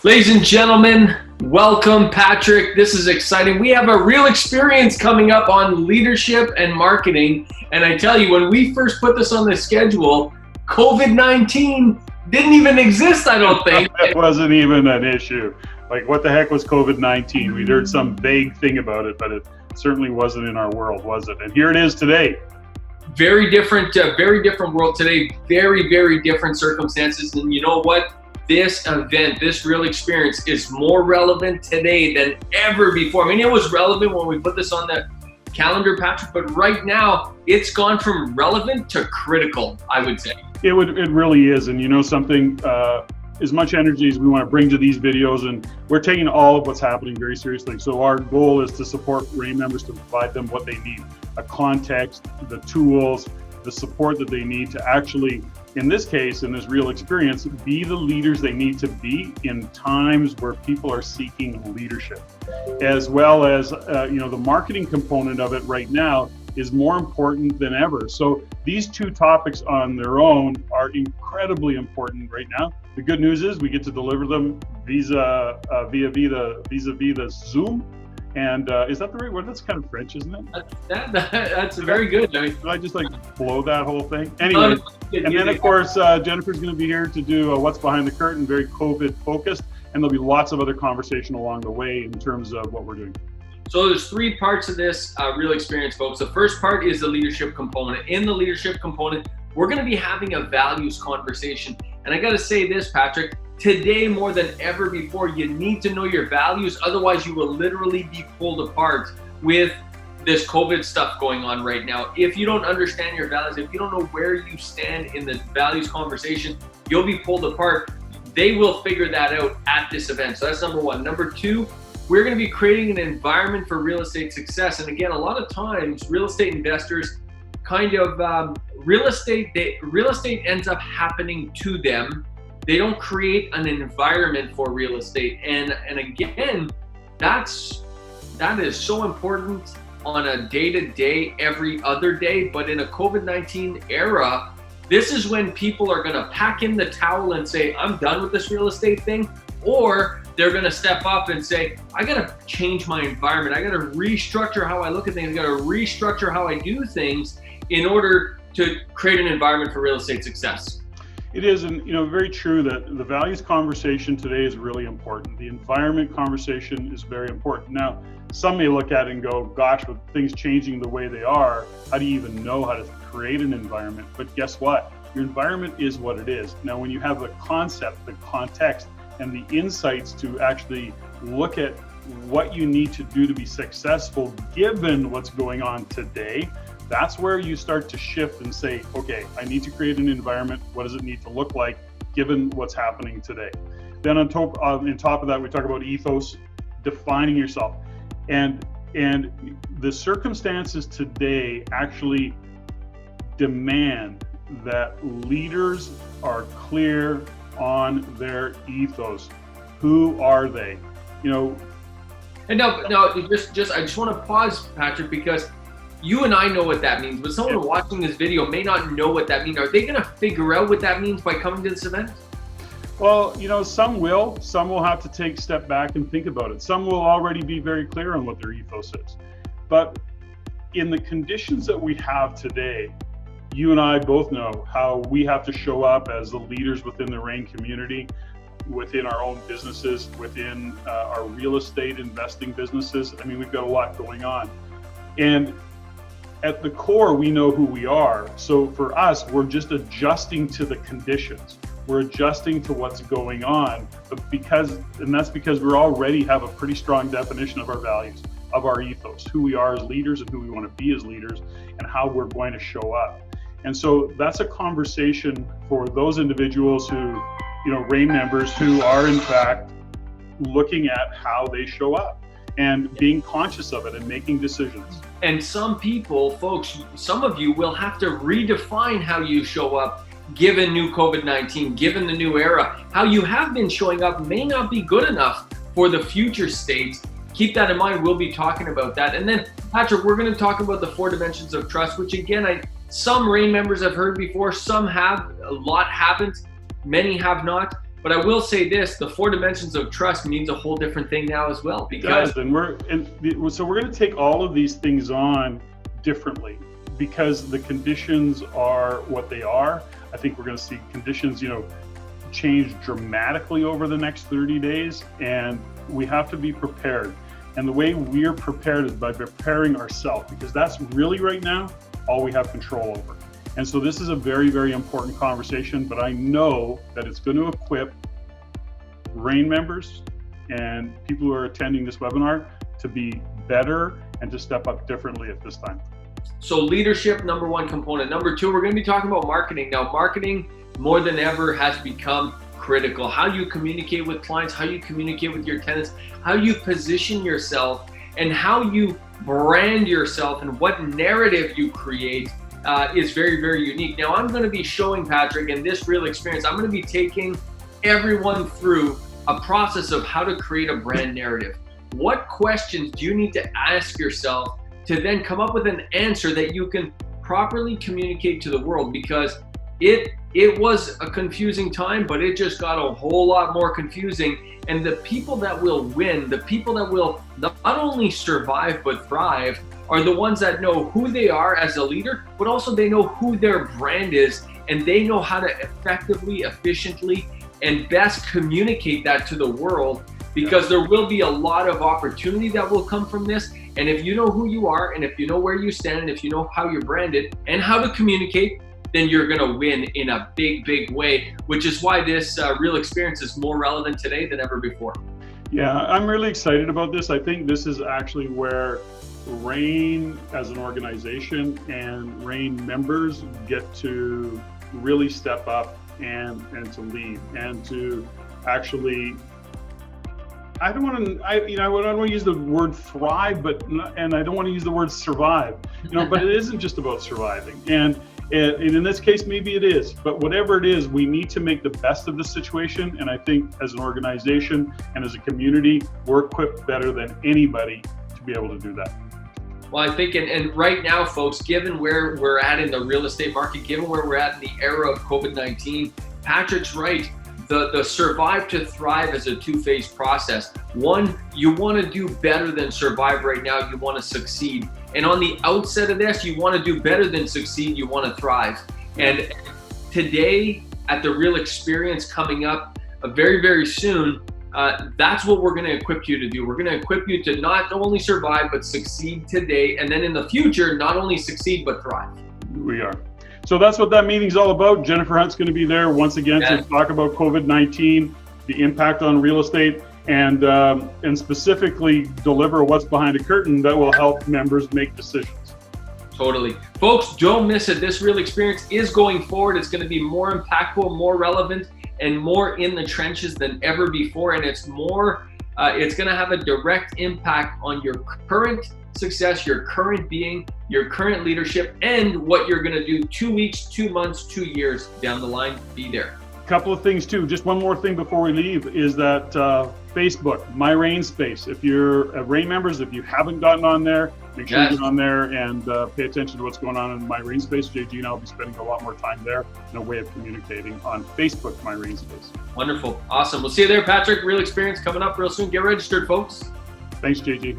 Ladies and gentlemen, welcome, Patrick. This is exciting. We have a real experience coming up on leadership and marketing. And I tell you, when we first put this on the schedule, COVID-19 didn't even exist, I don't think. It wasn't even an issue. Like, what the heck was COVID-19? We'd heard some vague thing about it, but it certainly wasn't in our world, was it? And here it is today. Very different world today. Very, very different circumstances. And you know what? This event, this real experience is more relevant today than ever before. I mean, it was relevant when we put this on the calendar, Patrick, but right now it's gone from relevant to critical, I would say. It really is. And you know something, as much energy as we want to bring to these videos, and we're taking all of what's happening very seriously. So our goal is to support REIN members, to provide them what they need, a context, the tools, the support that they need to actually, in this case, in this real experience, be the leaders they need to be in times where people are seeking leadership. As well as, the marketing component of it right now is more important than ever. So these two topics on their own are incredibly important right now. The good news is we get to deliver them vis-a-vis the Zoom. And is that the right word? That's kind of French, isn't it? That's very good. I mean, did I just blow that whole thing? Anyway, and then of course, Jennifer's going to be here to do What's Behind the Curtain, very COVID focused. And there'll be lots of other conversation along the way in terms of what we're doing. So there's three parts of this real experience, folks. The first part is the leadership component. In the leadership component, we're going to be having a values conversation. And I got to say this, Patrick, today more than ever before, you need to know your values. Otherwise, you will literally be pulled apart with this COVID stuff going on right now. If you don't understand your values, if you don't know where you stand in the values conversation, you'll be pulled apart. They will figure that out at this event. So that's number one. Number two, we're going to be creating an environment for real estate success. And again, a lot of times real estate investors real estate ends up happening to them. They don't create an environment for real estate. And again, that is so important on a day-to-day, every other day. But in a COVID-19 era, this is when people are going to pack in the towel and say, I'm done with this real estate thing. Or they're going to step up and say, I got to change my environment. I got to restructure how I look at things. I got to restructure how I do things in order to create an environment for real estate success. It is, and very true that the values conversation today is really important. The environment conversation is very important. Now, some may look at it and go, gosh, with things changing the way they are, how do you even know how to create an environment? But guess what? Your environment is what it is. Now, when you have the concept, the context, and the insights to actually look at what you need to do to be successful given what's going on today, that's where you start to shift and say, okay, I need to create an environment. What does it need to look like given what's happening today? Then on top of that, we talk about ethos, defining yourself. And the circumstances today actually demand that leaders are clear on their ethos. Who are they? And no, I just want to pause, Patrick, because you and I know what that means, but someone watching this video may not know what that means. Are they going to figure out what that means by coming to this event? Well, some will. Some will have to take a step back and think about it. Some will already be very clear on what their ethos is. But in the conditions that we have today, you and I both know how we have to show up as the leaders within the REIN community, within our own businesses, within our real estate investing businesses. I mean, we've got a lot going on. And at the core, we know who we are. So for us, we're just adjusting to the conditions. We're adjusting to what's going on, and that's because we already have a pretty strong definition of our values, of our ethos, who we are as leaders and who we want to be as leaders, and how we're going to show up. And so that's a conversation for those individuals who, REIN members who are in fact looking at how they show up and being conscious of it and making decisions. And some people, folks, some of you will have to redefine how you show up given new COVID-19, given the new era. How you have been showing up may not be good enough for the future state. Keep that in mind. We'll be talking about that. And then, Patrick, we're going to talk about the 4 dimensions of trust, which again, some REIN members have heard before, some have, a lot haven't, many have not. But I will say this, the 4 dimensions of trust means a whole different thing now as well. Because so we're going to take all of these things on differently because the conditions are what they are. I think we're going to see conditions, change dramatically over the next 30 days, and we have to be prepared. And the way we're prepared is by preparing ourselves, because that's really right now all we have control over. And so this is a very, very important conversation, but I know that it's going to equip REIN members and people who are attending this webinar to be better and to step up differently at this time. So leadership, number 1 component. Number 2, we're going to be talking about marketing. Now, marketing more than ever has become critical. How you communicate with clients, how you communicate with your tenants, how you position yourself, and how you brand yourself and what narrative you create is very, very unique. Now, I'm going to be showing Patrick in this real experience, I'm going to be taking everyone through a process of how to create a brand narrative. What questions do you need to ask yourself to then come up with an answer that you can properly communicate to the world? Because it was a confusing time, but it just got a whole lot more confusing. And the people that will win, the people that will not only survive but thrive, are the ones that know who they are as a leader, but also they know who their brand is, and they know how to effectively, efficiently, and best communicate that to the world, because there will be a lot of opportunity that will come from this. And if you know who you are, and if you know where you stand, and if you know how you're branded and how to communicate, then you're gonna win in a big, big way, which is why this real experience is more relevant today than ever before. Yeah, I'm really excited about this. I think this is actually where REIN as an organization and REIN members get to really step up and to lead and to actually, I don't want to use the word thrive, and I don't want to use the word survive, but it isn't just about surviving. And in this case, maybe it is, but whatever it is, we need to make the best of the situation. And I think as an organization and as a community, we're equipped better than anybody to be able to do that. Well, I think, and right now, folks, given where we're at in the real estate market, given where we're at in the era of COVID-19, Patrick's right. The survive to thrive is a 2-phase process. One, you want to do better than survive right now. You want to succeed. And on the outset of this, you want to do better than succeed. You want to thrive. And today, at the real experience coming up very, very soon, that's what we're going to equip you to do. We're going to equip you to not only survive, but succeed today. And then in the future, not only succeed, but thrive. We are. So that's what that meeting's all about. Jennifer Hunt's going to be there once again to talk about COVID-19, the impact on real estate, and specifically deliver what's behind a curtain that will help members make decisions. Totally. Folks, don't miss it. This real experience is going forward. It's going to be more impactful, more relevant, and more in the trenches than ever before. And it's going to have a direct impact on your current success, your current being, your current leadership, and what you're going to do 2 weeks, 2 months, 2 years down the line. Be there. A couple of things too. Just one more thing before we leave is that Facebook, My REIN Space. If you're a REIN members, if you haven't gotten on there, make sure you get on there and pay attention to what's going on in My REIN Space. JG and I will be spending a lot more time there in a way of communicating on Facebook, My REIN Space. Wonderful. Awesome. We'll see you there, Patrick. Real experience coming up real soon. Get registered, folks. Thanks, JG.